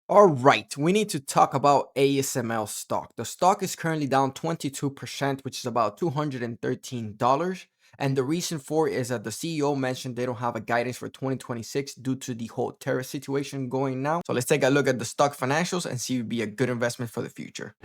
All right, we need to talk about ASML stock. The stock is currently down 22%, which is about $213. And the reason for it is that the CEO mentioned they don't have a guidance for 2026 due to the whole tariff situation going now. So let's take a look at the stock financials and see if it would be a good investment for the future.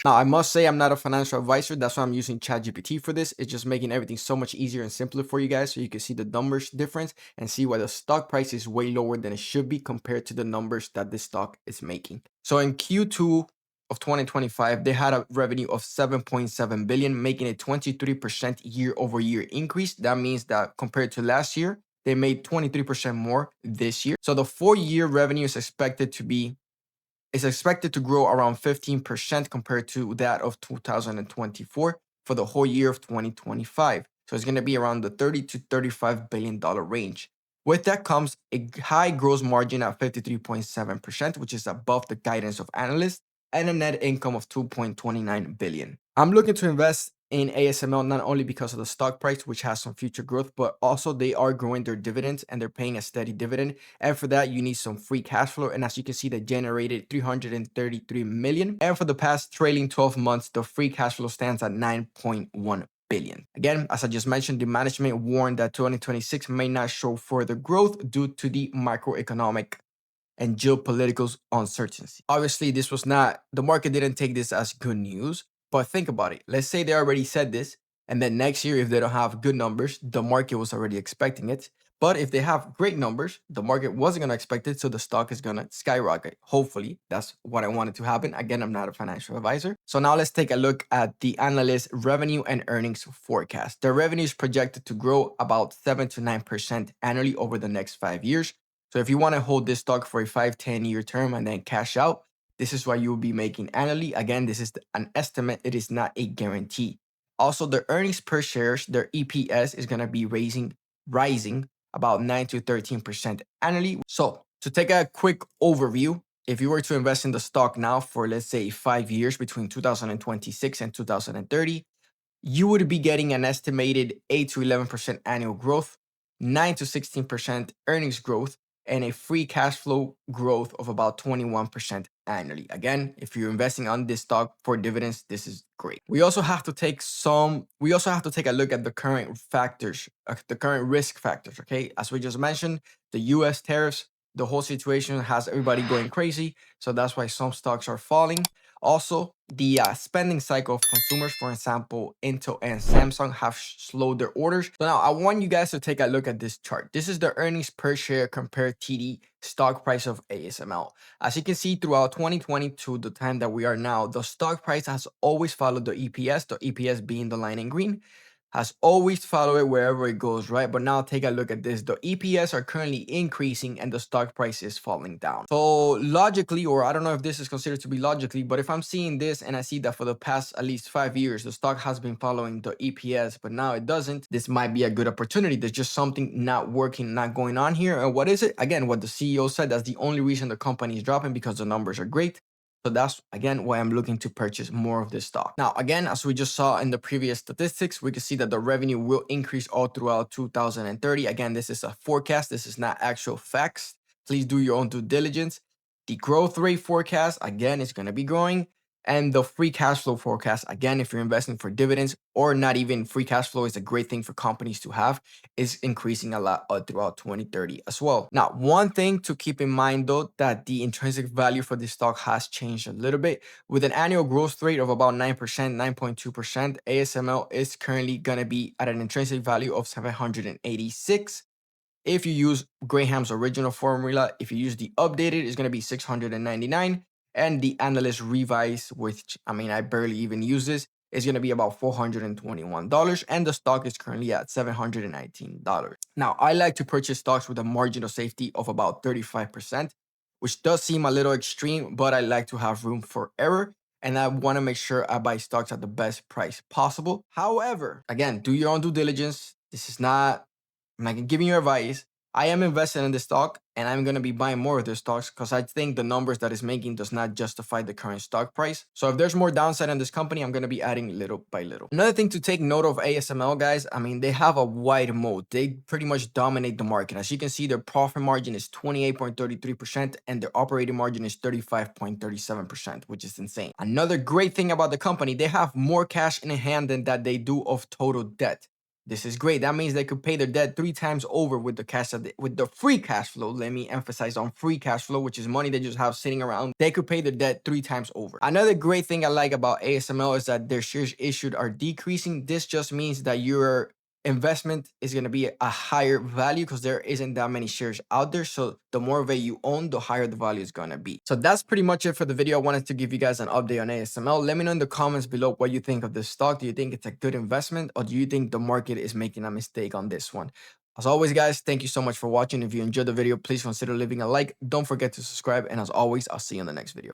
Now, I must say I'm not a financial advisor. That's why I'm using ChatGPT for this. It's just making everything so much easier and simpler for you guys so you can see the numbers difference and see why the stock price is way lower than it should be compared to the numbers that this stock is making. So in Q2 of 2025, they had a revenue of 7.7 billion, making a 23% year over year increase. That means that compared to last year, they made 23% more this year. So the 4-year revenue is expected to grow around 15% compared to that of 2024 for the whole year of 2025. So it's going to be around the 30 to $35 billion range. With that comes a high gross margin at 53.7%, which is above the guidance of analysts, and a net income of 2.29 billion. I'm looking to invest in ASML not only because of the stock price, which has some future growth, but also they are growing their dividends and they're paying a steady dividend. And for that, you need some free cash flow. And as you can see, they generated 333 million. And for the past trailing 12 months, the free cash flow stands at 9.1 billion. Again, as I just mentioned, the management warned that 2026 may not show further growth due to the macroeconomic and geopolitical uncertainty. Obviously, this was not, the market didn't take this as good news, but think about it. Let's say they already said this, and then next year, if they don't have good numbers, the market was already expecting it. But if they have great numbers, the market wasn't going to expect it, so the stock is going to skyrocket. Hopefully, that's what I wanted to happen. Again, I'm not a financial advisor. So now let's take a look at the analyst revenue and earnings forecast. The revenue is projected to grow about 7 to 9% annually over the next 5 years. So if you want to hold this stock for a 5-10 year term and then cash out, this is what you will be making annually. Again, this is an estimate. It is not a guarantee. Also, the earnings per shares, their EPS is going to be rising about 9 to 13% annually. So to take a quick overview, if you were to invest in the stock now for, let's say, 5 years between 2026 and 2030, you would be getting an estimated 8 to 11% annual growth, 9 to 16% earnings growth, and a free cash flow growth of about 21% annually. Again, if you're investing on this stock for dividends, this is great. We also have to take a look at the current factors, the current risk factors, okay? As we just mentioned, the US tariffs, the whole situation has everybody going crazy, so that's why some stocks are falling. Also, the spending cycle of consumers, for example, Intel and Samsung have slowed their orders. So now I want you guys to take a look at this chart. This is the earnings per share compared to the stock price of ASML. As you can see, throughout 2020 to the time that we are now, the stock price has always followed the EPS being the line in green, has always followed it wherever it goes, right? But now take a look at this. The EPS are currently increasing and the stock price is falling down. So logically, or I don't know if this is considered to be logically, but if I'm seeing this and I see that for the past at least 5 years, the stock has been following the EPS, but now it doesn't, this might be a good opportunity. There's just something not working, not going on here. And what is it? Again, what the CEO said, that's the only reason the company is dropping, because the numbers are great. So that's, again, why I'm looking to purchase more of this stock. Now, again, as we just saw in the previous statistics, we can see that the revenue will increase all throughout 2030. Again, this is a forecast. This is not actual facts. Please do your own due diligence. The growth rate forecast, again, is going to be growing. And the free cash flow forecast, again, if you're investing for dividends or not even free cash flow, is a great thing for companies to have, is increasing a lot throughout 2030 as well. Now, one thing to keep in mind, though, that the intrinsic value for this stock has changed a little bit. With an annual growth rate of about 9%, 9.2%, ASML is currently going to be at an intrinsic value of 786. If you use Graham's original formula, if you use the updated, it's going to be 699. And the analyst revised, which I barely even use this, is going to be about $421. And the stock is currently at $719. Now, I like to purchase stocks with a margin of safety of about 35%, which does seem a little extreme, but I like to have room for error. And I want to make sure I buy stocks at the best price possible. However, again, do your own due diligence. I'm not giving you advice. I am invested in this stock and I'm going to be buying more of their stocks because I think the numbers that it's making does not justify the current stock price. So if there's more downside in this company, I'm going to be adding little by little. Another thing to take note of ASML, guys, I mean, they have a wide moat. They pretty much dominate the market. As you can see, their profit margin is 28.33% and their operating margin is 35.37%, which is insane. Another great thing about the company, they have more cash in hand than that they do of total debt. This is great. That means they could pay their debt 3 times over with the cash with the free cash flow. Let me emphasize on free cash flow, which is money they just have sitting around. They could pay their debt 3 times over. Another great thing I like about ASML is that their shares issued are decreasing. This just means that your investment is going to be a higher value because there isn't that many shares out there. So the more of it you own, the higher the value is going to be. So that's pretty much it for the video. I wanted to give you guys an update on ASML. Let me know in the comments below what you think of this stock. Do you think it's a good investment, or do you think the market is making a mistake on this one? As always, guys, thank you so much for watching. If you enjoyed the video, please consider leaving a like. Don't forget to subscribe. And as always, I'll see you in the next video.